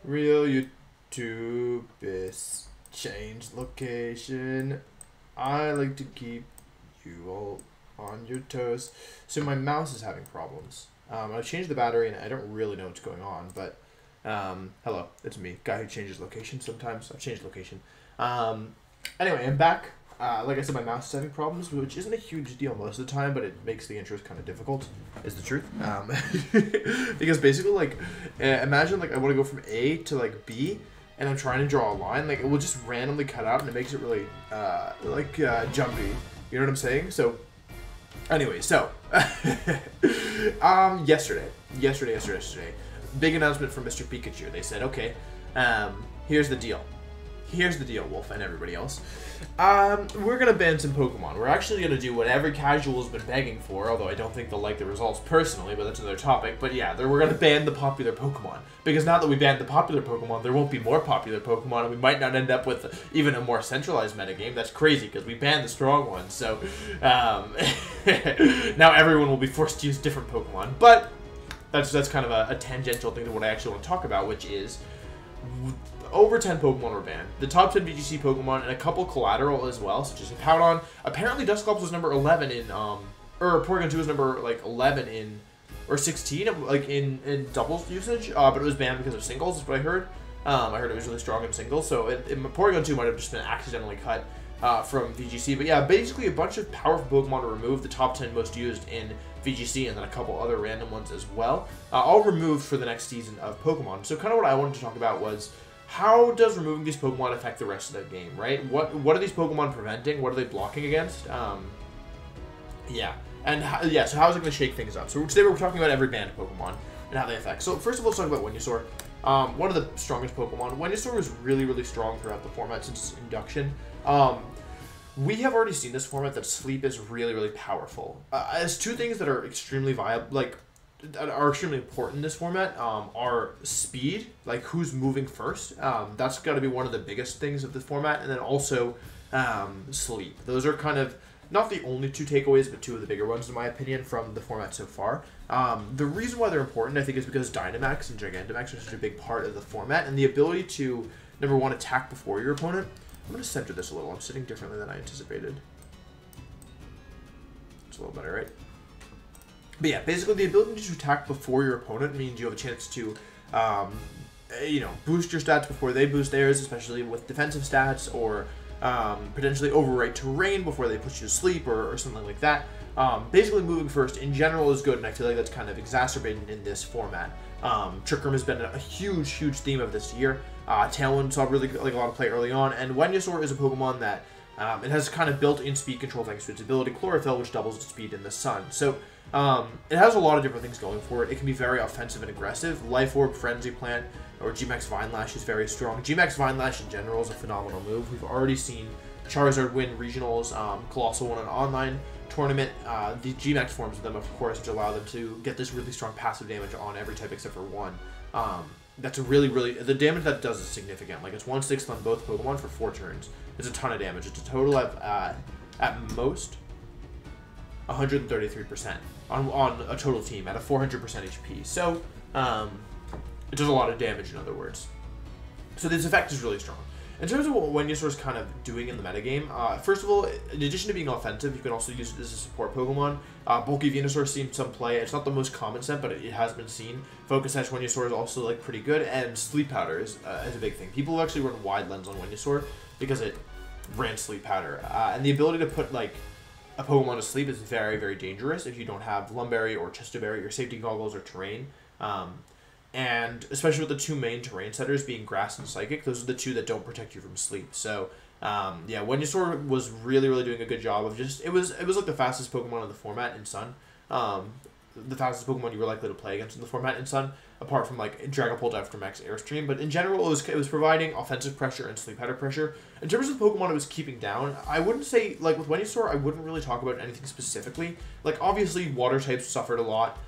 Real YouTube is change location. I like to keep you all on your toes. So my mouse is having problems. I've changed the battery and I don't really know what's going on, but hello, it's me, guy who changes location sometimes. I've changed location. Anyway, I'm back. Like I said, my mouse is having problems, which isn't a huge deal most of the time, but it makes the intros kind of difficult, is the truth. Because basically, like, imagine, like, I want to go from A to, like, B, and I'm trying to draw a line, like, it will just randomly cut out, and it makes it really, jumpy. You know what I'm saying? So, anyway, so, yesterday, big announcement from Mr. Pikachu. They said, okay, here's the deal. Here's the deal, Wolf and everybody else. We're going to ban some Pokemon. We're actually going to do what every casual's been begging for, although I don't think they'll like the results personally, but that's another topic. But yeah, we're going to ban the popular Pokemon. Because now that we banned the popular Pokemon, there won't be more popular Pokemon, and we might not end up with even a more centralized metagame. That's crazy, because we banned the strong ones, so now everyone will be forced to use different Pokemon. But that's kind of a tangential thing to what I actually want to talk about, which is over 10 Pokemon were banned. The top 10 VGC Pokemon and a couple collateral as well, such as Hippowdon. Apparently Dusclops was number 11 in, or Porygon 2 was number, like, 11 in, or 16, like, in doubles usage, but it was banned because of singles, is what I heard. I heard it was really strong in singles, so Porygon 2 might have just been accidentally cut from VGC. But yeah, basically a bunch of powerful Pokemon were removed, the top 10 most used in VGC, and then a couple other random ones as well, all removed for the next season of Pokemon. So kind of what I wanted to talk about was, how does removing these Pokemon affect the rest of the game, right? What are these Pokemon preventing? What are they blocking against? Yeah. And so how is it going to shake things up? So today we're talking about every banned Pokemon and how they affect. So first of all, let's talk about Venusaur. One of the strongest Pokemon. Venusaur was really, really strong throughout the format since its induction. We have already seen this format that Sleep is really, really powerful. As two things that are extremely viable, like, that are extremely important in this format are speed, like who's moving first. That's got to be one of the biggest things of the format, and then also sleep. Those are kind of not the only two takeaways, but two of the bigger ones in my opinion from the format so far. The reason why they're important, I think, is because Dynamax and Gigantamax are such a big part of the format, and the ability to, number one, attack before your opponent. I'm going to center this a little. I'm sitting differently than I anticipated. It's a little better, right? But yeah, basically the ability to attack before your opponent means you have a chance to, boost your stats before they boost theirs, especially with defensive stats, or potentially overwrite terrain before they put you to sleep, or something like that. Basically, moving first in general is good, and I feel like that's kind of exacerbated in this format. Trick Room has been a huge, huge theme of this year. Tailwind saw really like a lot of play early on, and Venusaur is a Pokemon that it has kind of built-in speed control thanks to its ability Chlorophyll, which doubles its speed in the sun. So it has a lot of different things going for it. It can be very offensive and aggressive. Life Orb, Frenzy Plant, or G-Max Vine Lash is very strong. G-Max Vine Lash in general is a phenomenal move. We've already seen Charizard win regionals, Colossal won an online tournament. The G-Max forms of them, of course, which allow them to get this really strong passive damage on every type except for one. That's a really, the damage that does is significant. Like, it's 1/6 on both Pokemon for 4 turns. It's a ton of damage. It's a total of, at most, 133% on a total team at a 400% HP. So, it does a lot of damage, in other words. So this effect is really strong. In terms of what Venusaur is kind of doing in the metagame, first of all, in addition to being offensive, you can also use it as a support Pokemon. Bulky Venusaur has seen some play. It's not the most common set, but it has been seen. Focus Sash Venusaur is also like pretty good, and Sleep Powder is a big thing. People actually run Wide Lens on Venusaur because it ran Sleep Powder. And the ability to put like a Pokemon to sleep is very, very dangerous if you don't have Lumberry or Chesterberry or Safety Goggles or Terrain. And especially with the two main terrain setters being Grass and Psychic, those are the two that don't protect you from sleep. So, yeah, Venusaur was really, really doing a good job of just, it was like the fastest Pokemon in the format in Sun. The fastest Pokemon you were likely to play against in the format in Sun, apart from like Dragapult after Max Airstream. But in general, it was providing offensive pressure and sleep powder pressure. In terms of the Pokemon it was keeping down, I wouldn't say, like with Venusaur, I wouldn't really talk about anything specifically. Like, obviously, water types suffered a lot.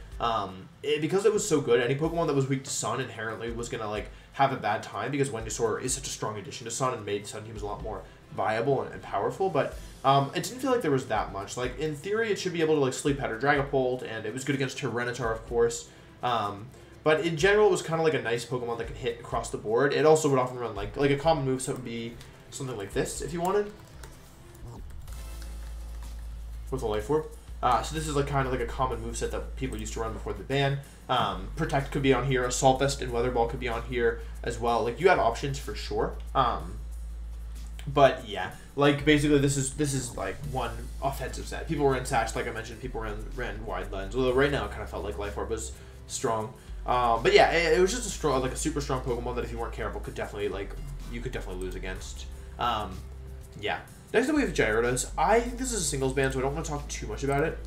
Because it was so good, any Pokemon that was weak to Sun inherently was going to, like, have a bad time, because Venusaur is such a strong addition to Sun and made Sun teams a lot more viable and powerful, but it didn't feel like there was that much. Like, in theory, it should be able to, like, sleep powder Dragapult, and it was good against Tyranitar, of course. But in general, it was kind of like a nice Pokemon that could hit across the board. It also would often run like a common move, so it would be something like this if you wanted. With a Life Orb. So this is like kind of like a common moveset that people used to run before the ban. Protect could be on here. Assault Vest and Weather Ball could be on here as well. Like, you have options for sure. But yeah, like basically this is like one offensive set. People ran Sash, like I mentioned. People ran Wide Lens. Although right now it kind of felt like Life Orb was strong. But yeah, it was just a strong, like a super strong Pokemon that if you weren't careful could definitely you could definitely lose against. Yeah. Next up we have Gyrotos. I think this is a singles ban, so I don't want to talk too much about it.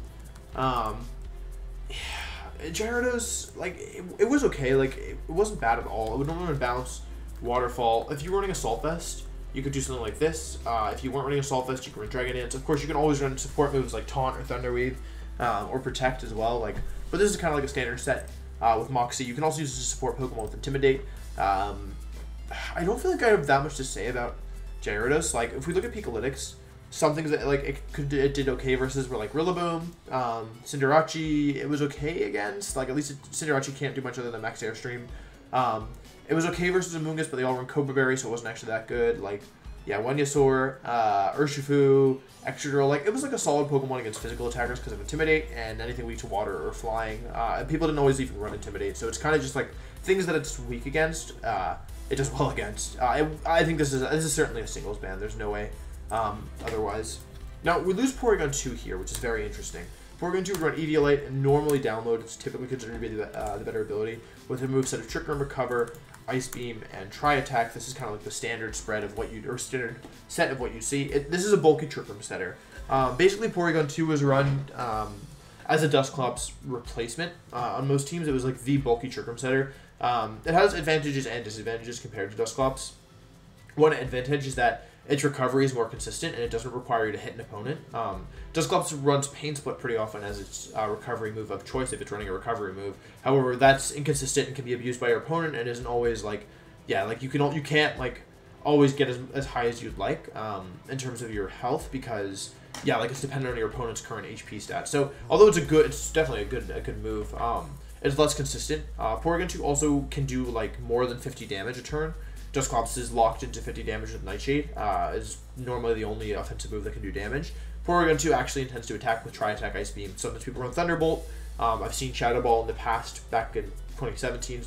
Gyrotos, like, it was okay. Like, it wasn't bad at all. It would normally bounce, Waterfall. If you were running Assault Vest, you could do something like this. If you weren't running Assault Vest, you could run Dragon Dance. Of course, you can always run support moves like Taunt or Thunder Wave, or Protect as well. Like, but this is kind of like a standard set with Moxie. You can also use this to support Pokemon with Intimidate. I don't feel like I have that much to say about Gyrotos. Like, if we look at Pikalytics, some things that like it did okay versus were like Rillaboom, Cinderace. It was okay against, like, at least Cinderace can't do much other than Max Airstream. It was okay versus Amoonguss, but they all run Cobra Berry, so it wasn't actually that good. Like, yeah, Wenyasaur, Urshifu, Excadrill. Like, it was like a solid Pokemon against physical attackers because of Intimidate and anything weak to water or flying. And people didn't always even run Intimidate, so it's kind of just like things that it's weak against. It does well against. I think this is certainly a singles ban. There's no way otherwise. Now, we lose Porygon 2 here, which is very interesting. Porygon 2 would run Eviolite and normally download. It's typically considered to be the better ability with a moveset of Trick Room, Recover, Ice Beam, and Tri Attack. This is kind of like the standard spread of what standard set of what you see. This is a bulky Trick Room setter. Basically, Porygon 2 was run as a Dusclops replacement. On most teams, it was like the bulky Trick Room setter. It has advantages and disadvantages compared to Dusclops. One advantage is that its recovery is more consistent and it doesn't require you to hit an opponent. Dusclops runs Pain Split pretty often as its recovery move of choice if it's running a recovery move. However, that's inconsistent and can be abused by your opponent and isn't always like, yeah, like you can't like always get as high as you'd like in terms of your health because, yeah, like it's dependent on your opponent's current HP stats. So although it's definitely a good move. It's less consistent. Porygon 2 also can do like more than 50 damage a turn. Dusclops is locked into 50 damage with Nightshade. Is normally the only offensive move that can do damage. Porygon 2 actually intends to attack with Tri-Attack, Ice Beam. Sometimes people run Thunderbolt. I've seen Shadow Ball in the past, back in 2017.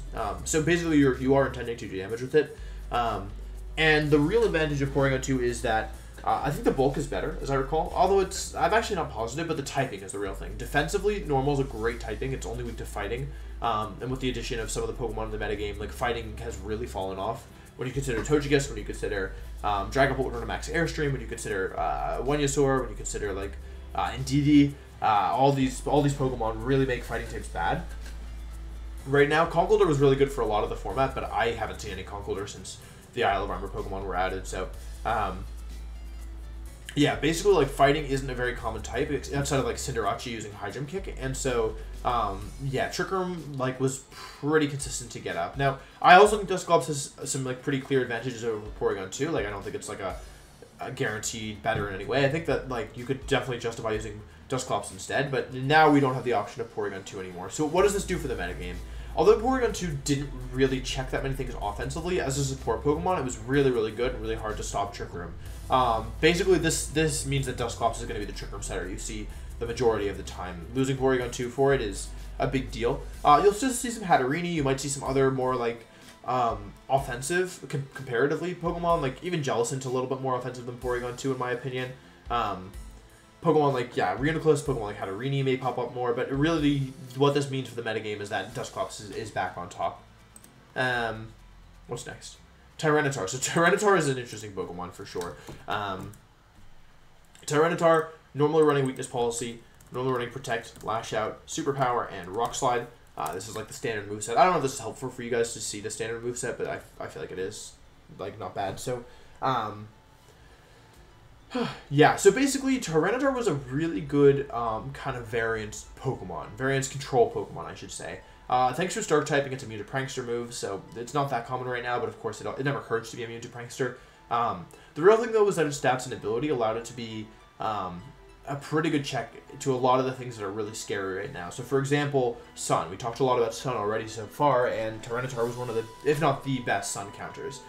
So basically, you are intending to do damage with it. And the real advantage of Porygon 2 is that I think the bulk is better, as I recall. Although I'm actually not positive, but the typing is the real thing. Defensively, Normal is a great typing. It's only weak to Fighting. And with the addition of some of the Pokemon in the metagame, like Fighting has really fallen off. When you consider Togekiss, when you consider Dragon Bolt would run a Max Airstream, when you consider Wenyasaur, when you consider like Indeedee, all these Pokemon really make fighting types bad. Right now, Conkeldurr was really good for a lot of the format, but I haven't seen any Conkeldurr since the Isle of Armor Pokemon were added. So, yeah, basically like Fighting isn't a very common type outside of like Cinderace using High Jump Kick, and so yeah, Trick Room like was pretty consistent to get up. Now, I also think Dusclops has some like pretty clear advantages over Porygon 2. Like, I don't think it's like a guaranteed better in any way. I think that like you could definitely justify using Dusclops instead, but now we don't have the option of Porygon 2 anymore. So what does this do for the metagame? Although Porygon 2 didn't really check that many things offensively, as a support Pokemon, it was really, really good and really hard to stop Trick Room. Basically, this means that Dusclops is going to be the Trick Room setter you see the majority of the time. Losing Porygon 2 for it is a big deal. You'll still see some Hatterene. You might see some other more like offensive, comparatively, Pokemon. Like, even Jellicent's a little bit more offensive than Porygon 2, in my opinion. Pokemon like, yeah, Reuniclus, Pokemon like Hatterene may pop up more, but really what this means for the metagame is that Dusclops is back on top. What's next? Tyranitar. So Tyranitar is an interesting Pokemon for sure. Tyranitar, normally running Weakness Policy, normally running Protect, Lash Out, Superpower, and Rock Slide. This is like the standard moveset. I don't know if this is helpful for you guys to see the standard moveset, but I feel like it is like not bad. So, yeah, so basically Tyranitar was a really good kind of variance Pokemon. Variance control Pokemon, I should say. Thanks to its Dark typing, it's immune to Prankster moves, so it's not that common right now, but of course it never hurts to be immune to Prankster. The real thing, though, was that its stats and ability allowed it to be a pretty good check to a lot of the things that are really scary right now. So, for example, Sun. We talked a lot about Sun already so far, and Tyranitar was one of the, if not the best Sun counters.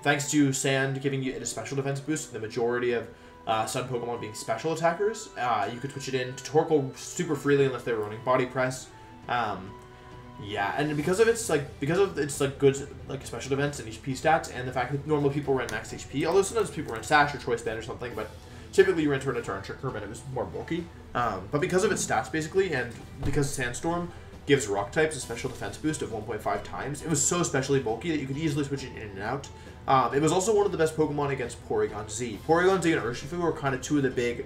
Thanks to Sand giving you a special defense boost, the majority of Sun Pokemon being special attackers, you could switch it in to Torkle super freely unless they were running Body Press. Yeah, and because of its good special defense and HP stats, and the fact that normal people ran max HP, although sometimes people ran Sash or Choice Band or something, but typically you ran Tyranitar and Trick Room and it was more bulky. But because of its stats basically, and because Sandstorm gives Rock types a special defense boost of 1.5 times, it was so especially bulky that you could easily switch it in and out. It was also one of the best Pokemon against Porygon Z. Porygon Z and Urshifu were kind of two of the big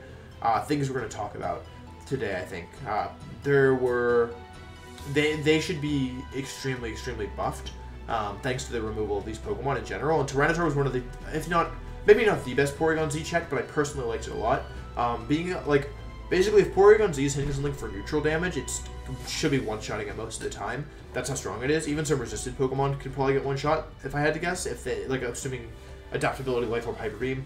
things we're going to talk about today, I think. They should be extremely, extremely buffed, thanks to the removal of these Pokemon in general. And Tyranitar was one of the, if not, maybe not the best Porygon Z check, but I personally liked it a lot. Basically, if Porygon Z is hitting something for neutral damage, it should be one-shotting it most of the time. That's how strong it is. Even some resisted Pokemon could probably get one-shot, if I had to guess, if they, assuming adaptability, Life Orb, Hyper Beam,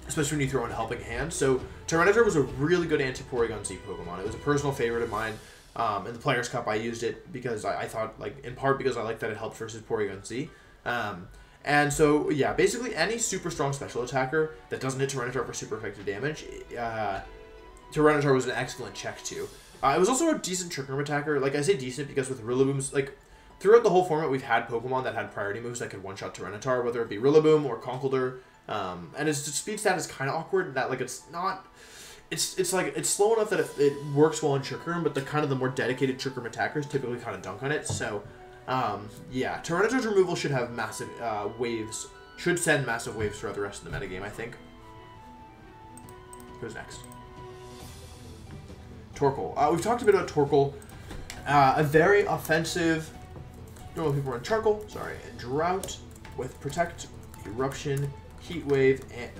especially when you throw in Helping Hand. So, Tyranitar was a really good anti-Porygon Z Pokemon. It was a personal favorite of mine. In the Players' Cup, I used it because I thought, in part because I liked that it helped versus Porygon Z. And so, yeah, basically any super strong special attacker that doesn't hit Tyranitar for super effective damage, Tyranitar was an excellent check, too. It was also a decent Trick Room attacker. I say decent because with Rillaboom's, throughout the whole format, we've had Pokemon that had priority moves that could one-shot Tyranitar, whether it be Rillaboom or Conkeldurr. And its speed stat is kind of awkward in that, it's not... It's slow enough that it works well in Trick Room, but the more dedicated Trick Room attackers typically kind of dunk on it. So, yeah, Tyranitar's removal should have massive waves, should send massive waves throughout the rest of the metagame, I think. Who's next? Torkle. We've talked a bit about Torkle. A very offensive, normal people run Charcoal, and Drought with Protect, Eruption, Heat Wave, and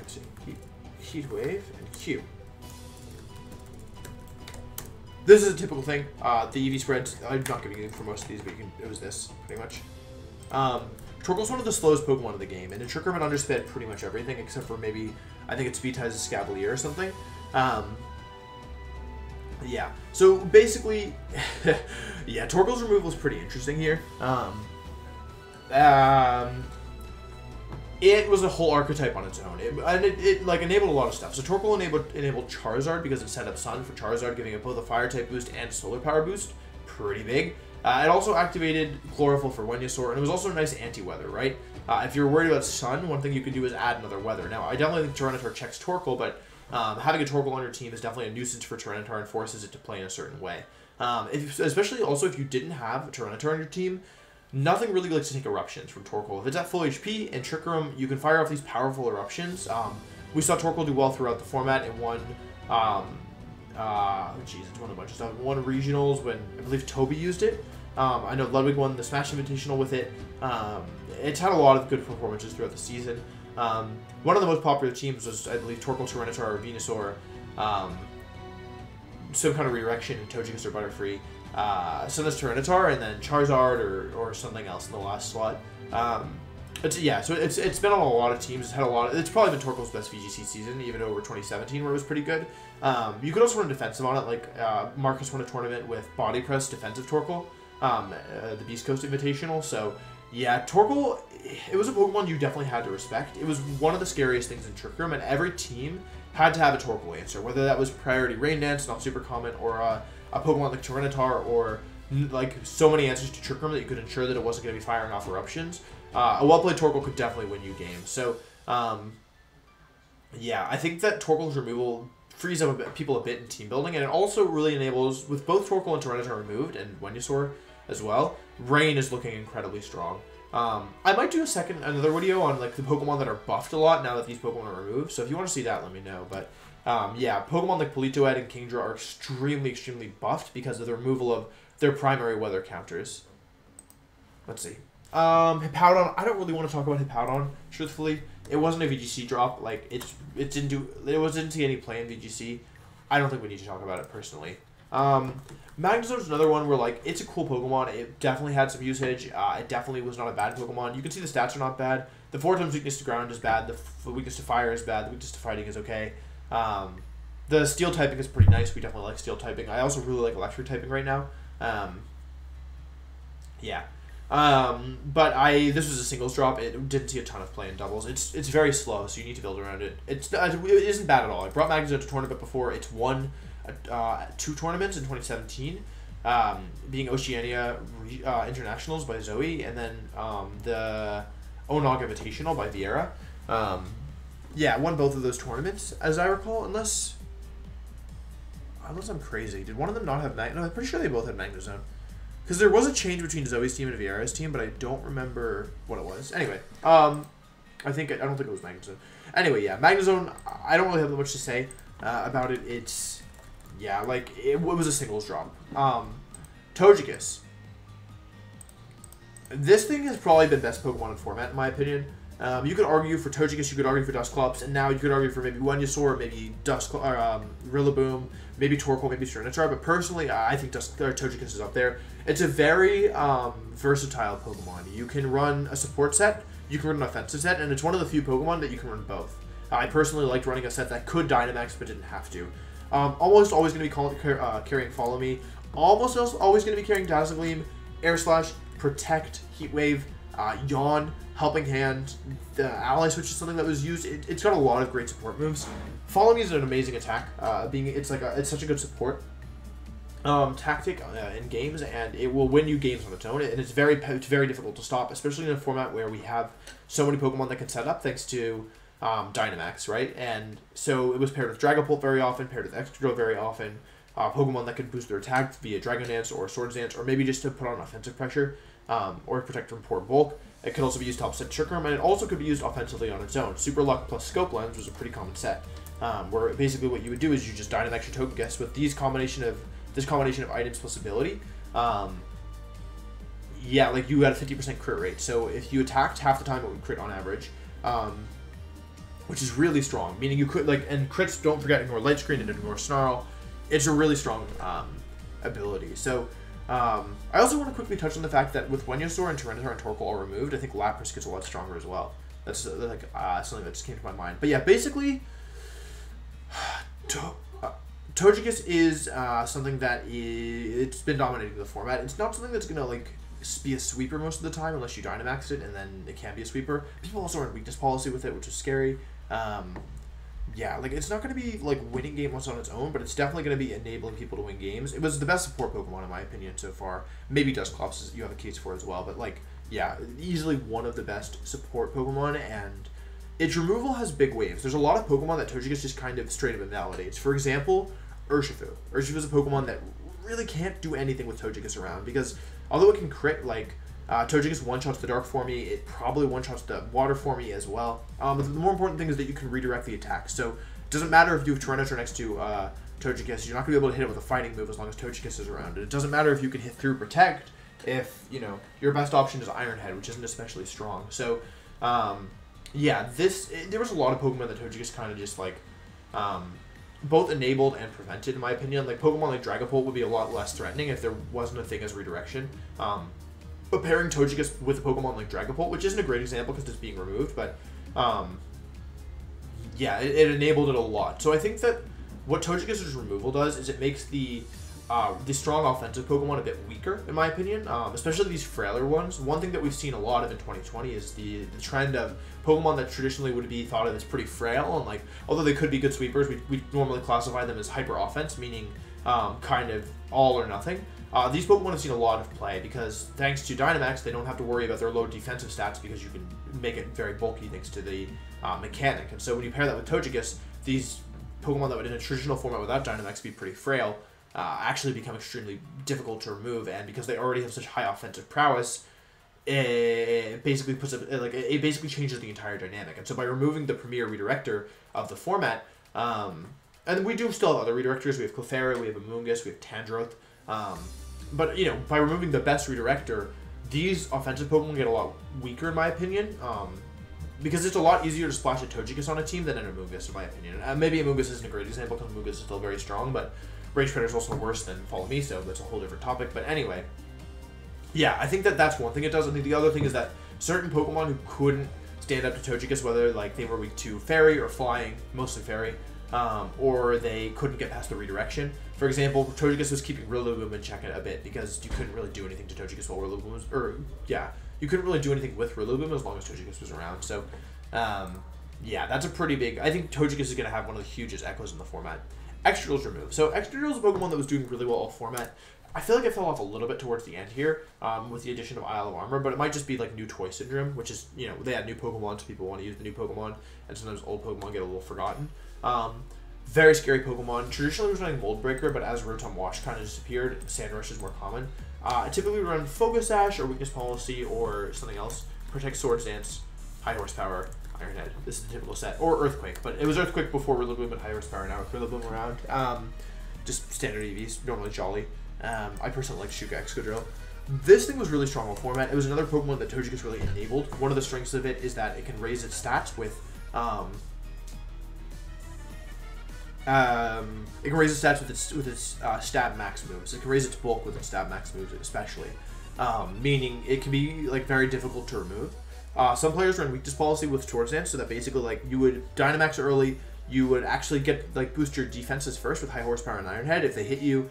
Heat Wave and Q. This is a typical thing. The EV spreads, I'm not giving you for most of these, but it was this, pretty much. Torkle's one of the slowest Pokemon in the game, and in Trick Room it undersped pretty much everything, except for maybe, I think it speed ties Scavalier or something. Yeah, so basically, yeah, Torkle's removal is pretty interesting here. It was a whole archetype on its own. It enabled a lot of stuff. So Torkle enabled Charizard because it set up Sun for Charizard, giving it both a Fire type boost and Solar Power boost. Pretty big. It also activated Chlorophyll for Venusaur, and it was also a nice anti-weather, right? If you're worried about Sun, one thing you can do is add another weather. Now, I definitely think Tyranitar checks Torkle, but having a Torkle on your team is definitely a nuisance for Tyranitar and forces it to play in a certain way. Especially also if you didn't have a Tyranitar on your team, nothing really likes to take eruptions from Torkle. If it's at full HP in Trick Room, you can fire off these powerful eruptions. We saw Torkle do well throughout the format. It won, it's won a bunch of stuff. It won regionals when I believe Toby used it. I know Ludwig won the Smash Invitational with it. It's had a lot of good performances throughout the season. One of the most popular teams was, I believe, Torkle, Tyranitar, or Venusaur, some kind of Re-Erection, and Togekiss or Butterfree. So that's Tyranitar, and then Charizard or something else in the last slot. So it's been on a lot of teams. It's probably been Torkle's best VGC season, even over 2017, where it was pretty good. You could also run defensive on it, Marcus won a tournament with Body Press defensive Torkle, the Beast Coast Invitational. So yeah, Torkle, it was a Pokemon you definitely had to respect. It was one of the scariest things in Trick Room, and every team had to have a Torkle answer, whether that was Priority Rain Dance, not super common, or a Pokemon like Tyranitar, or so many answers to Trick Room that you could ensure that it wasn't going to be firing off eruptions. A well-played Torkle could definitely win you games. So, yeah, I think that Torkle's removal frees up people a bit in team building, and it also really enables, with both Torkle and Tyranitar removed, and Venusaur as well, Rain is looking incredibly strong. I might do another video on the Pokemon that are buffed a lot now that these Pokemon are removed. So if you want to see that, let me know. But yeah, Pokemon like Politoed and Kingdra are extremely, extremely buffed because of the removal of their primary weather counters. Let's see. Hippowdon. I don't really want to talk about Hippowdon, truthfully. It wasn't a VGC drop. It didn't see any play in VGC. I don't think we need to talk about it personally. Magnezone's another one where it's a cool Pokemon. It definitely had some usage. It definitely was not a bad Pokemon. You can see the stats are not bad. The 4 times weakness to ground is bad. The weakness to fire is bad. The weakness to fighting is okay. The The steel typing is pretty nice. We definitely like steel typing. I also really like electric typing right now. Yeah. But this was a singles drop. It didn't see a ton of play in doubles. It's very slow, so you need to build around it. It isn't bad at all. I brought Magnezone to tournament before. It's won 2 tournaments in 2017, being Oceania Internationals by Zoe, and then the Onog Invitational by Vieira. Yeah, won both of those tournaments, as I recall, unless I'm crazy. Did one of them not have Magnezone? No, I'm pretty sure they both had Magnezone. Because there was a change between Zoe's team and Vieira's team, but I don't remember what it was. Anyway, I don't think it was Magnezone. Anyway, yeah, Magnezone, I don't really have much to say about it. It's, yeah, like, it was a singles drop. Togekiss. This thing has probably been best Pokemon in format, in my opinion. You could argue for Togekiss, you could argue for Dusclops, and now you could argue for maybe Venusaur, maybe Rillaboom, maybe Torkle, maybe Tyranitar, but personally, I think Togekiss is up there. It's a very versatile Pokemon. You can run a support set, you can run an offensive set, and it's one of the few Pokemon that you can run both. I personally liked running a set that could Dynamax, but didn't have to. Almost always going to be carrying Follow Me, almost always going to be carrying Dazzle Gleam, Air Slash, Protect, Heat Wave, Yawn, Helping Hand, the Ally Switch is something that was used. It's got a lot of great support moves. Follow Me is an amazing attack. It's such a good support tactic in games, and it will win you games on its own. And it's very difficult to stop, especially in a format where we have so many Pokemon that can set up thanks to Dynamax, right? And so it was paired with Dragapult very often, paired with Excadrill very often. Pokemon that could boost their attack via Dragon Dance or Swords Dance, or maybe just to put on offensive pressure or protect from poor bulk. It could also be used to upset Trick Room, and it also could be used offensively on its own. Super Luck plus Scope Lens was a pretty common set, where basically what you would do is you just Dynamax your Togekiss with this combination of items plus ability. Yeah, like you had a 50% crit rate. So if you attacked half the time, it would crit on average, which is really strong. Meaning you could and crits, don't forget, ignore Light Screen and ignore Snarl. It's a really strong ability. So. I also want to quickly touch on the fact that with Venusaur and Tyranitar and Torkle all removed, I think Lapras gets a lot stronger as well. That's something that just came to my mind. But yeah, basically, Togekiss is something that it's been dominating the format. It's not something that's gonna be a sweeper most of the time unless you Dynamax it, and then it can be a sweeper. People also are in weakness policy with it, which is scary. Yeah, it's not going to be, winning games on its own, but it's definitely going to be enabling people to win games. It was the best support Pokemon, in my opinion, so far. Maybe Dusclops you have a case for as well, but, yeah, easily one of the best support Pokemon, and its removal has big waves. There's a lot of Pokemon that Togekiss just kind of straight up invalidates. For example, Urshifu. Urshifu is a Pokemon that really can't do anything with Togekiss around, because although it can crit, Togekiss one-shots the Dark for me, it probably one-shots the Water for me as well. But the more important thing is that you can redirect the attack. So it doesn't matter if you have Tyranitar next to Togekiss, you're not going to be able to hit it with a fighting move as long as Togekiss is around. And it doesn't matter if you can hit through Protect if, your best option is Iron Head, which isn't especially strong. So, yeah, there was a lot of Pokemon that Togekiss kind of just, both enabled and prevented, in my opinion. Pokemon like Dragapult would be a lot less threatening if there wasn't a thing as redirection. But pairing Togekiss with a Pokemon like Dragapult, which isn't a great example because it's being removed, but yeah, it enabled it a lot. So I think that what Togekiss's removal does is it makes the strong offensive Pokemon a bit weaker, in my opinion, especially these frailer ones. One thing that we've seen a lot of in 2020 is the trend of Pokemon that traditionally would be thought of as pretty frail, and although they could be good sweepers, we normally classify them as hyper offense, meaning kind of all or nothing. These Pokemon have seen a lot of play because thanks to Dynamax, they don't have to worry about their low defensive stats because you can make it very bulky thanks to the mechanic. And so when you pair that with Togekiss, these Pokemon that would in a traditional format without Dynamax be pretty frail actually become extremely difficult to remove. And because they already have such high offensive prowess, it basically it basically changes the entire dynamic. And so by removing the premier redirector of the format, and we do still have other redirectors. We have Clefairy, we have Amoonguss, we have Tangrowth. But, by removing the best redirector, these offensive Pokemon get a lot weaker, in my opinion, because it's a lot easier to splash a Togekiss on a team than an Amoonguss, in my opinion. Maybe Amoonguss isn't a great example because Amoonguss is still very strong, but Rage Predator is also worse than Follow Me, so that's a whole different topic. But anyway, yeah, I think that's one thing it does. I think the other thing is that certain Pokemon who couldn't stand up to Togekiss, whether they were weak to Fairy or Flying, mostly Fairy, or they couldn't get past the redirection. For example, Togekiss was keeping Rillaboom in check a bit because you couldn't really do anything to Togekiss while Rillaboom was, you couldn't really do anything with Rillaboom as long as Togekiss was around. So, yeah, that's a pretty big. I think Togekiss is going to have one of the hugest echoes in the format. Excadrill's removed. So Excadrill's a Pokemon that was doing really well off format. I feel like it fell off a little bit towards the end here with the addition of Isle of Armor, but it might just be like new toy syndrome, which is, you know, they add new Pokemon, so people want to use the new Pokemon, and sometimes old Pokemon get a little forgotten. Very scary Pokemon. Traditionally was running Mold Breaker, but as Rotom Wash kind of disappeared, Sandrush is more common. Typically we run Focus Sash or Weakness Policy or something else. Protect Swords Dance, High Horsepower, Iron Head. This is the typical set. Or Earthquake, but it was Earthquake before Rillaboom and High Horsepower, now with Rillaboom around. Just standard EVs, normally Jolly. I personally like Shuka Excadrill. This thing was really strong on format. It was another Pokemon that Togekiss really enabled. One of the strengths of it is that it can raise its stats with it can raise its stats with its stab max moves. It can raise its bulk with its stab max moves, especially, meaning it can be like very difficult to remove. Some players run Weakness Policy with Swords Dance, so that basically like you would Dynamax early, you would actually get like boost your defenses first with High Horsepower and Iron Head. If they hit you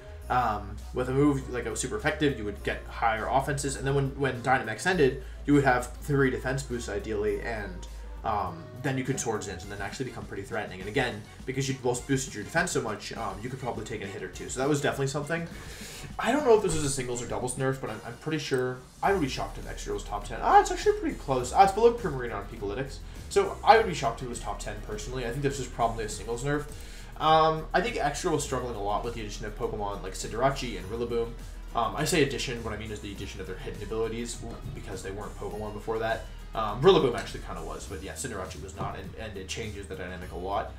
with a move like it was super effective, you would get higher offenses, and then when Dynamax ended, you would have 3 defense boosts ideally, and then you could Swords Dance and then actually become pretty threatening. And again, because you both boosted your defense so much, you could probably take a hit or two. So that was definitely something. I don't know if this is a singles or doubles nerf, but I'm pretty sure. I would be shocked if Excadrill was top 10. It's actually pretty close. It's below Primarina on Picolytics. So I would be shocked if it was top 10 personally. I think this is probably a singles nerf. I think Excadrill was struggling a lot with the addition of Pokemon like Cinderace and Rillaboom. I say addition, what I mean is the addition of their hidden abilities, because they weren't Pokemon before that. Rillaboom actually kind of was, but yeah, Cinderace was not, and it changes the dynamic a lot.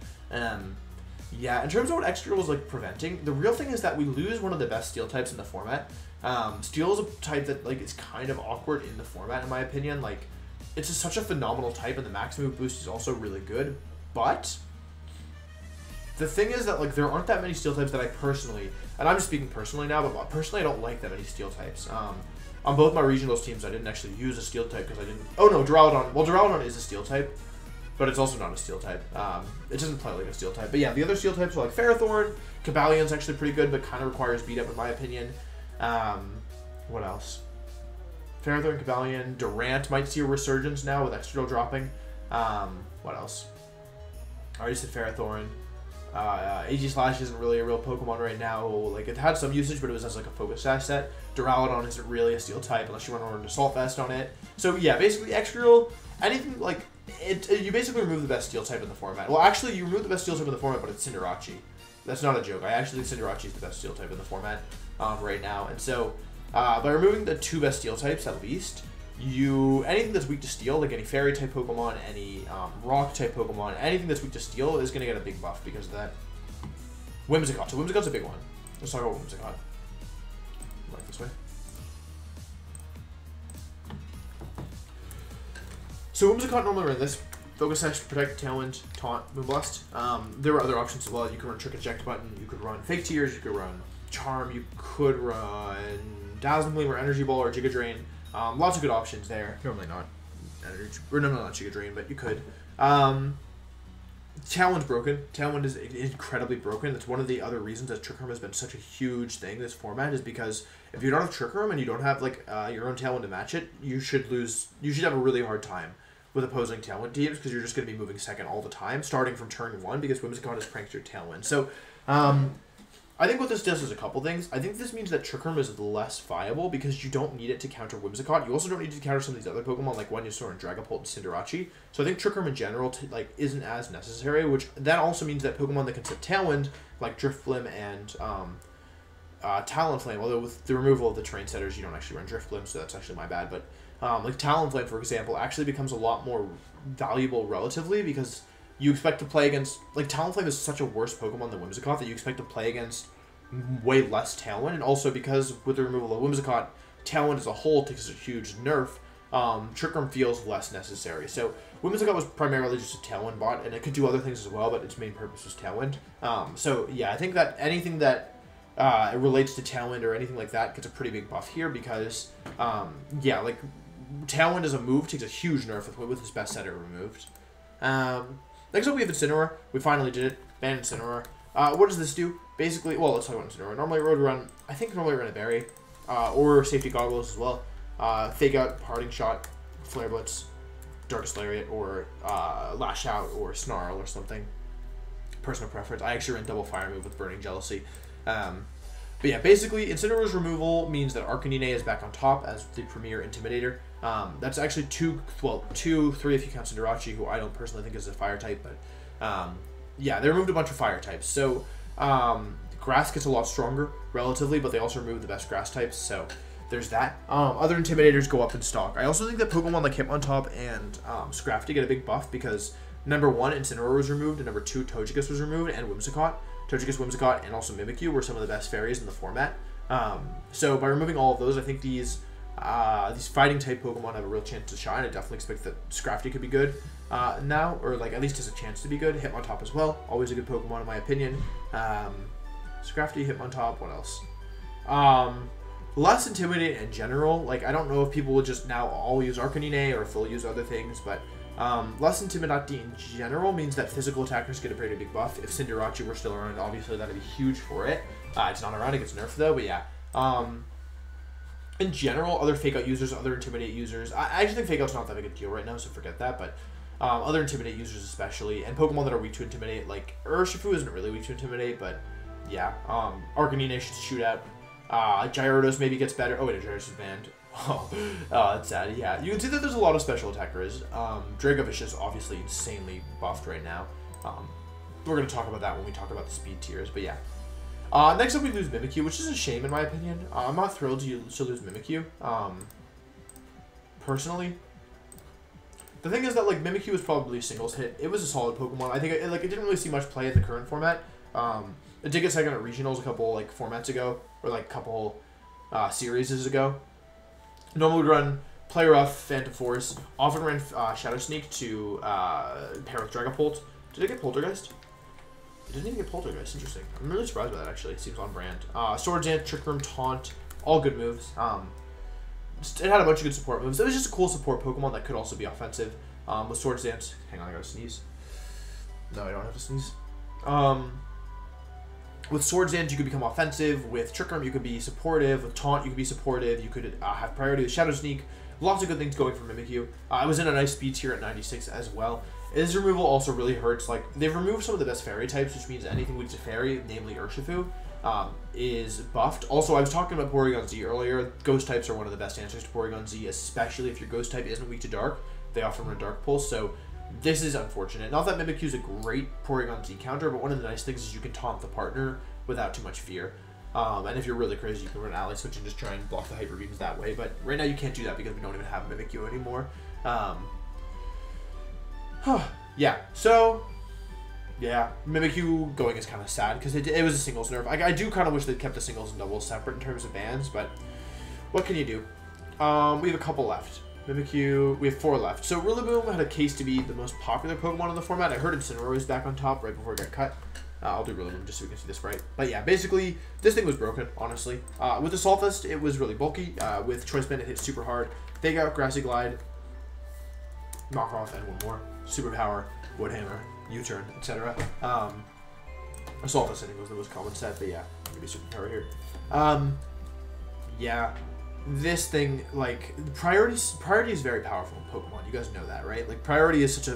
Yeah, in terms of what Excadrill was like preventing, the real thing is that we lose one of the best Steel types in the format. Steel is a type that like is kind of awkward in the format, in my opinion. Like, it's such a phenomenal type, and the max move boost is also really good, but the thing is that like there aren't that many Steel types that I personally, and I'm just speaking personally now, but personally I don't like that many Steel types. On both my regionals teams, I didn't actually use a Steel type because I didn't. Oh no, Duraludon. Well, Duraludon is a Steel type, but it's also not a Steel type. It doesn't play like a Steel type. But yeah, the other Steel types are like Ferrothorn. Cabalion's actually pretty good, but kind of requires beat up in my opinion. What else? Ferrothorn, Cabalion, Durant might see a resurgence now with Excadrill dropping. What else? I already said Ferrothorn. Aegislash isn't really a real Pokemon right now. Like, it had some usage, but it was as like a Focus Sash set. Duraludon isn't really a Steel type unless you run an Assault Vest on it. So yeah, basically Excadrill, anything like you basically remove the best Steel type in the format. Well, actually, you remove the best Steel type in the format, but it's Cinderace. That's not a joke. I actually think Cinderace is the best Steel type in the format right now. And so by removing the 2 best Steel types at least, anything that's weak to Steel, like any Fairy type Pokemon, any Rock type Pokemon, anything that's weak to Steel is going to get a big buff because of that. Whimsicott. So Whimsicott's a big one. Let's talk about Whimsicott. Right this way. So Whimsicott normally ran this. Focus Sash, Protect, Tailwind, Taunt, Moonblast. There were other options as well. You could run Trick Eject Button, you could run Fake Tears, you could run Charm, you could run Dazzling Gleam or Energy Ball or Giga Drain. Lots of good options there. Normally not Energy, or no, not Giga Drain, but you could. Talon's broken. Talon is incredibly broken. That's one of the other reasons that Trick Room has been such a huge thing this format, is because if you don't have Trick Room and you don't have like your own Talon to match it, you should have a really hard time with opposing Talon teams because you're just going to be moving second all the time, starting from turn 1 because Whimsicott has pranked your Talon. So, I think what this does is a couple things. I think this means that Trick Room is less viable because you don't need it to counter Whimsicott. You also don't need to counter some of these other Pokemon like Venusaur and Dragapult and Cinderace. So I think Trick Room in general isn't as necessary, which that also means that Pokemon that can set Tailwind, like Drifblim and Talonflame, although with the removal of the Terrain Setters, you don't actually run Drifblim, so that's actually my bad, but like Talonflame, for example, actually becomes a lot more valuable relatively because you expect to play against, like, Talonflame is such a worse Pokemon than Whimsicott that you expect to play against way less Tailwind, and also because with the removal of Whimsicott, Tailwind as a whole takes a huge nerf, Trick Room feels less necessary. So Whimsicott was primarily just a Tailwind bot, and it could do other things as well, but its main purpose was Tailwind. So yeah, I think that anything that relates to Tailwind or anything like that gets a pretty big buff here because, yeah, like, Tailwind as a move takes a huge nerf with his best setter removed. Next up, we have Incineroar. We finally did it. ban Incineroar. What does this do? Basically, well, let's talk about Incineroar. Normally Road Run, I think normally run a Berry, or Safety Goggles as well. Fake Out, Parting Shot, Flare Blitz, Darkest Lariat, or Lash Out, or Snarl, or something. Personal preference. I actually ran double Fire move with Burning Jealousy. But yeah, basically, Incineroar's removal means that Arcanine is back on top as the premier Intimidator. That's actually two, three if you count Cinderace, who I don't personally think is a Fire type, but yeah, they removed a bunch of Fire types. So Grass gets a lot stronger relatively, but they also removed the best Grass types, so there's that. Other Intimidators go up in stock. I also think that Pokemon like Hitmontop and Scrafty get a big buff because number 1, Incineroar was removed, and number 2, Togekiss was removed, and Whimsicott. Togekiss, Whimsicott, and also Mimikyu were some of the best fairies in the format. So by removing all of those, I think these fighting type Pokemon have a real chance to shine. I definitely expect that Scrafty could be good now, or like at least has a chance to be good. Hitmontop as well, always a good Pokemon in my opinion. Scrafty, Hitmontop, what else? Less intimidating in general. Like, I don't know if people will just now all use Arcanine or if they'll use other things, but less intimidating in general means that physical attackers get a pretty big buff. If Cinderace were still around, obviously that'd be huge for it. It's not around, it gets nerfed though, but yeah. In general, other Fake Out users, other Intimidate users, I actually think Fake Out's not that big a deal right now, so forget that, but other Intimidate users especially, and Pokemon that are weak to Intimidate, like Urshifu isn't really weak to Intimidate, but yeah. Arcanine should shoot out. Gyrotos maybe gets better. Oh wait, Gyrotos is banned. Oh, that's sad. Yeah, you can see that there's a lot of special attackers. Dragovich is obviously insanely buffed right now. We're going to talk about that when we talk about the speed tiers, but yeah. Next up we lose Mimikyu, which is a shame in my opinion. I'm not thrilled to lose Mimikyu, personally. The thing is that like Mimikyu was probably a singles hit. It was a solid Pokemon. I think it didn't really see much play in the current format. It did get second at regionals a couple like formats ago, or like a couple series ago. Normally would run Play Rough, Phantom Force, often ran Shadow Sneak to pair with Dragapult. Did it get Poltergeist? It didn't even get Poltergeist, interesting. I'm really surprised by that actually, it seems on brand. Swords Dance, Trick Room, Taunt, all good moves. It had a bunch of good support moves. It was just a cool support Pokemon that could also be offensive. With Swords Dance, hang on, I gotta sneeze. No, I don't have to sneeze. With Swords Dance, you could become offensive. With Trick Room, you could be supportive. With Taunt, you could be supportive. You could have priority with Shadow Sneak. Lots of good things going for Mimikyu. I was in a nice speed tier at 96 as well. His removal also really hurts. Like, they've removed some of the best fairy types, which means anything weak to fairy, namely Urshifu, is buffed. Also, I was talking about Porygon Z earlier. Ghost types are one of the best answers to Porygon Z, especially if your Ghost type isn't weak to Dark. They often run Dark Pulse, so this is unfortunate. Not that Mimikyu is a great Porygon Z counter, but one of the nice things is you can taunt the partner without too much fear. And if you're really crazy, you can run Ally Switch and just try and block the Hyper Beams that way. But right now you can't do that because we don't even have Mimikyu anymore. Yeah, so yeah, Mimikyu going is kind of sad because it was a singles nerf. I do kind of wish they'd kept the singles and doubles separate in terms of bans, but what can you do? We have a couple left. Mimikyu, we have 4 left. So Rillaboom had a case to be the most popular Pokemon in the format. I heard Incineroar was back on top right before it got cut. I'll do Rillaboom just so we can see this right. But yeah, basically, this thing was broken, honestly. With the Solfest, it was really bulky. With Choice Band, it hit super hard. Fake Out, Grassy Glide, Knock Off, and one more. Superpower, Woodhammer, U-Turn, etc. Solfest, I think, was the most common set, but yeah, maybe Superpower here. Yeah. This thing, like, priority is very powerful in Pokemon. You guys know that, right? Like, priority is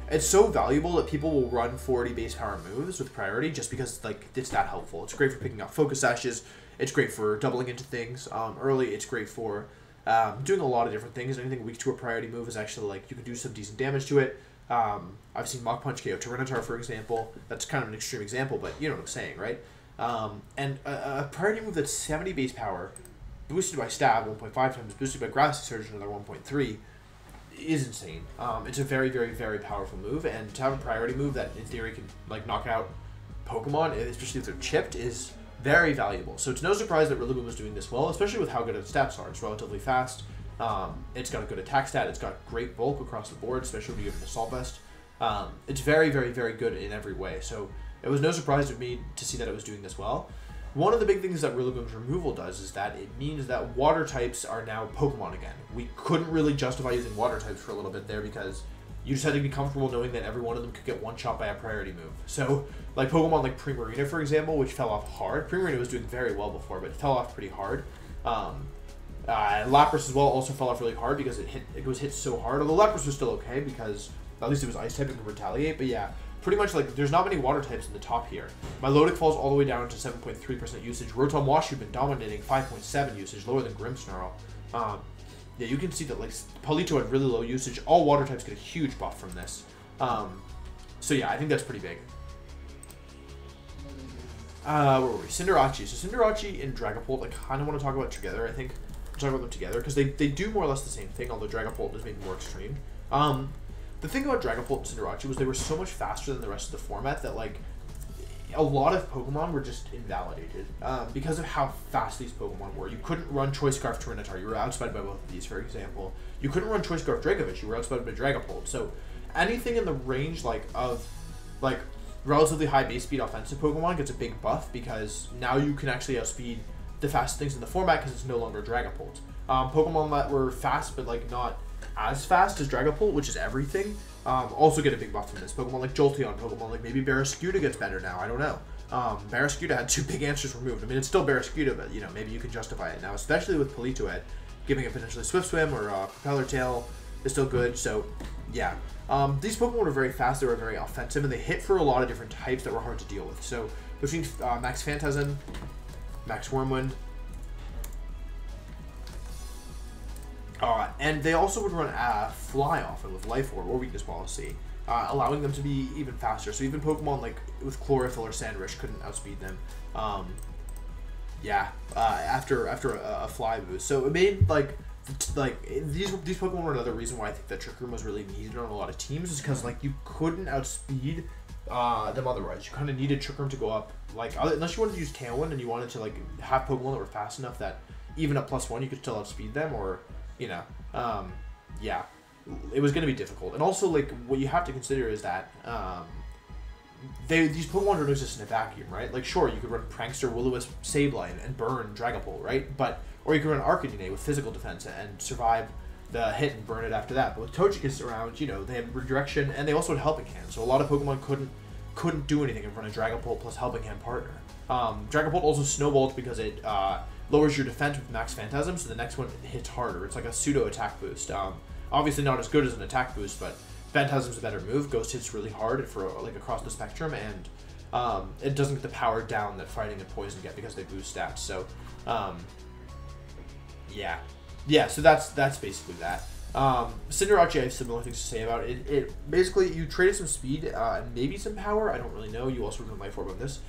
it's so valuable that people will run 40 base power moves with priority just because, like, it's that helpful. It's great for picking up focus sashes. It's great for doubling into things early. It's great for doing a lot of different things. Anything weak to a priority move is actually, like, you can do some decent damage to it. I've seen Mach Punch KO Tyranitar, for example. That's kind of an extreme example, but you know what I'm saying, right? And a priority move that's 70 base power, boosted by Stab 1.5 times, boosted by Grassy Surge another 1.3, is insane. It's a very, very, very powerful move, and to have a priority move that in theory can like knock out Pokemon, especially if they're chipped, is very valuable. So it's no surprise that Rillaboom is doing this well, especially with how good its stats are. It's relatively fast. It's got a good attack stat. It's got great bulk across the board, especially when you give it an Assault Vest. It's very, very, very good in every way. So it was no surprise to me to see that it was doing this well. One of the big things that Rillaboom's removal does is that it means that water types are now Pokemon again. We couldn't really justify using water types for a little bit there because You just had to be comfortable knowing that every one of them could get one shot by a priority move. So, like Pokemon like Primarina, for example, which fell off hard. Primarina was doing very well before, but it fell off pretty hard. Lapras as well also fell off really hard because it was hit so hard. Although Lapras was still okay because at least it was Ice type and could retaliate. But yeah, pretty much like there's not many water types in the top here. Milotic falls all the way down to 7.3% usage. Rotom Washu been dominating 5.7 usage, lower than Grimmsnarl. Yeah, you can see that like Polito had really low usage. All water types get a huge buff from this. So yeah, I think that's pretty big. Where were we? Cinderace. So Cinderace and Dragapult, I kind of want to talk about together. I think talk about them together because they do more or less the same thing, although Dragapult is maybe more extreme. The thing about Dragapult and Cinderace was they were so much faster than the rest of the format that like a lot of Pokemon were just invalidated because of how fast these Pokemon were. You couldn't run Choice Scarf Tyranitar. You were outsped by both of these, for example. You couldn't run Choice Scarf Dragovich. You were outsped by Dragapult. So anything in the range of relatively high base speed offensive Pokemon gets a big buff because now you can actually outspeed the fastest things in the format because it's no longer Dragapult. Pokemon that were fast but like not as fast as Dragapult, which is everything, also get a big buff from this. Pokemon like Jolteon, Pokemon like maybe Barraskewda gets better now, I don't know. Barraskewda had 2 big answers removed. I mean, it's still Barraskewda, but you know, maybe you can justify it now, especially with Politoed. Giving it potentially Swift Swim or Propeller Tail is still good, so yeah. These Pokemon were very fast, they were very offensive, and they hit for a lot of different types that were hard to deal with. So between Max Phantasm, Max Wormwind, and they also would run Fly Off with Life Orb or Weakness Policy, allowing them to be even faster. So even Pokemon like with Chlorophyll or Sandrush couldn't outspeed them. After a Fly boost, so it made like these Pokemon were another reason why I think that Trick Room was really needed on a lot of teams, is because like you couldn't outspeed them otherwise. You kind of needed Trick Room to go up, like unless you wanted to use Tailwind and you wanted to like have Pokemon that were fast enough that even at +1 you could still outspeed them, or you know, yeah, it was going to be difficult. And also, like, what you have to consider is that these Pokemon don't exist in a vacuum, right? Like, sure, you could run Prankster, Will-O-Wisp, Sableye, and burn Dragapult, right? Or you could run Arcanine with physical defense and survive the hit and burn it after that. But with Togekiss around, you know, they have redirection, and they also had Helping Hand. So a lot of Pokemon couldn't do anything in front of Dragapult plus Helping Hand partner. Dragapult also snowballs because it lowers your defense with Max Phantasm, so the next one hits harder. It's like a pseudo attack boost. Obviously not as good as an attack boost, but Phantasm's a better move. Ghost hits really hard for like across the spectrum, and it doesn't get the power down that Fighting and Poison get because they boost stats. So yeah. So that's basically that. Cinderace, I have similar things to say about it. It basically, you traded some speed and maybe some power. I don't really know. You also run Life Orb on this.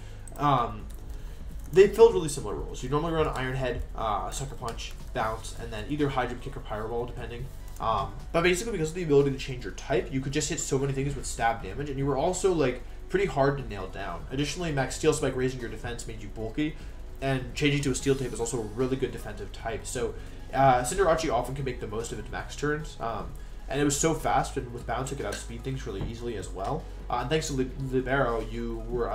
They filled really similar roles. You normally run Iron Head, Sucker Punch, Bounce, and then either Hydro Kick or Pyro Ball, depending. But basically, because of the ability to change your type, you could just hit so many things with stab damage, and you were also like pretty hard to nail down. Additionally, Max Steel Spike raising your defense made you bulky, and changing to a Steel type is also a really good defensive type. So Cinderace often can make the most of its max turns, and it was so fast, and with Bounce it could outspeed things really easily as well. And thanks to Libero, you were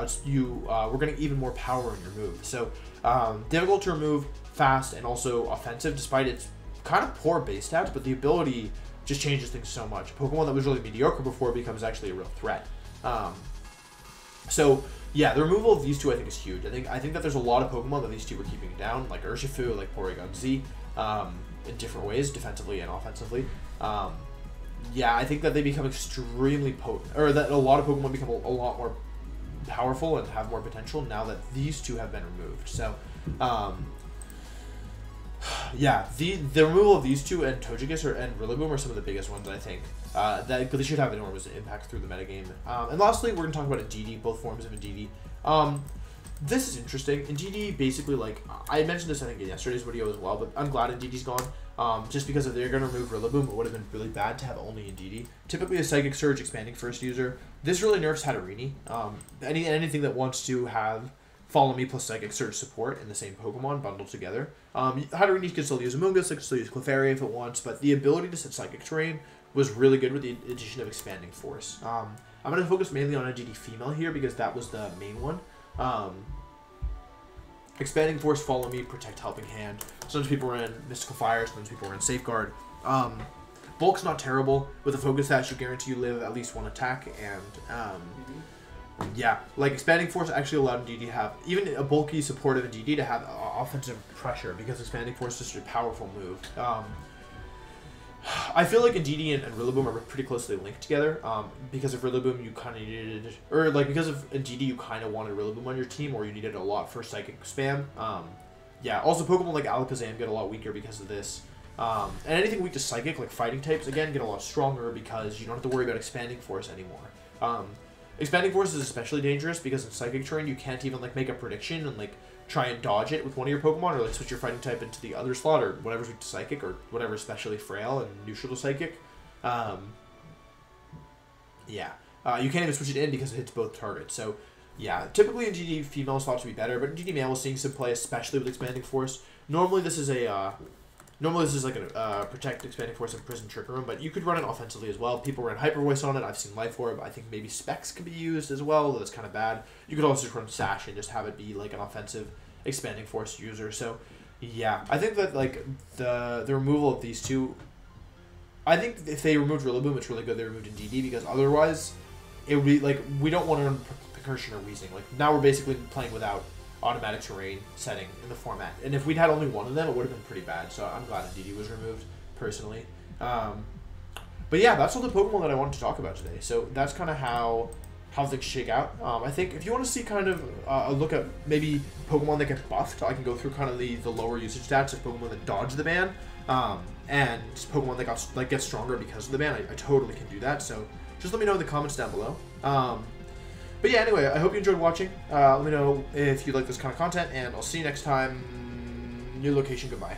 getting even more power in your move. So difficult to remove, fast, and also offensive, despite its kind of poor base stats, but the ability just changes things so much. A Pokemon that was really mediocre before becomes actually a real threat. So yeah, the removal of these two I think is huge. I think that there's a lot of Pokemon that these two were keeping down, like Urshifu, like Porygon Z, in different ways, defensively and offensively. Yeah, I think that they become extremely potent, or that a lot of Pokemon become a lot more powerful and have more potential now that these two have been removed. So, yeah, the removal of these two and Togekiss and Rillaboom are some of the biggest ones, I think. That they should have enormous impact through the metagame. And lastly, we're going to talk about Indeedee, both forms of Indeedee. This is interesting. Indeedee, basically, like, I mentioned this, I think, in yesterday's video as well, but I'm glad Indeedee's gone. Just because if they're going to remove Rillaboom, it would have been really bad to have only Indeedee. Typically a Psychic Surge expanding first user. This really nerfs Hatterene. Anything that wants to have Follow Me plus Psychic Surge support in the same Pokemon bundled together. Hatterene can still use Amoonguss, it can still use Clefairy if it wants, but the ability to set Psychic Terrain was really good with the addition of Expanding Force. I'm going to focus mainly on Indeedee Female here because that was the main one. Expanding Force, Follow Me, Protect, Helping Hand. Sometimes people were in Mystical Fire, sometimes people were in Safeguard. Bulk's not terrible. With a Focus Sash, you guarantee you live at least one attack, and yeah, like Expanding Force actually allowed DD to have, even a bulky supportive in DD to have offensive pressure, because Expanding Force is just a powerful move. I feel like in DD and Rillaboom are pretty closely linked together, because of Rillaboom you kind of needed, or like because of in DD you kind of wanted Rillaboom on your team, or you needed a lot for Psychic spam. Yeah, also Pokemon like Alakazam get a lot weaker because of this. And anything weak to Psychic, like Fighting types, again, get a lot stronger because you don't have to worry about Expanding Force anymore. Expanding Force is especially dangerous because in Psychic terrain you can't even like make a prediction and like try and dodge it with one of your Pokemon, or like switch your Fighting type into the other slot, or whatever's weak to Psychic, or whatever's especially frail and neutral to Psychic. Yeah, you can't even switch it in because it hits both targets. So yeah, typically in GD female slots would be better, but in GD male we're seeing some play, especially with Expanding Force. Normally this is a like a Protect, Expanding Force, and Prison Trick Room, but you could run it offensively as well. People run Hyper Voice on it. I've seen Life Orb. I think maybe Specs could be used as well. That's kind of bad. You could also just run Sash and just have it be like an offensive Expanding Force user. So yeah, I think that like the removal of these two, I think if they removed Rillaboom, it's really good they removed in DD, because otherwise it would be like, we don't want to run Percussion or Wheezing. Like now we're basically playing without automatic terrain setting in the format, and if we'd had only one of them it would have been pretty bad, so I'm glad DD was removed personally. But yeah, that's all the Pokemon that I wanted to talk about today. So that's kind of how things shake out. I think if you want to see kind of a look at maybe Pokemon that get buffed, I can go through kind of the lower usage stats of Pokemon that dodge the ban, and Pokemon that get stronger because of the ban. I totally can do that, so just let me know in the comments down below. But yeah, anyway, I hope you enjoyed watching. Let me know if you like this kind of content, and I'll see you next time. New location, goodbye.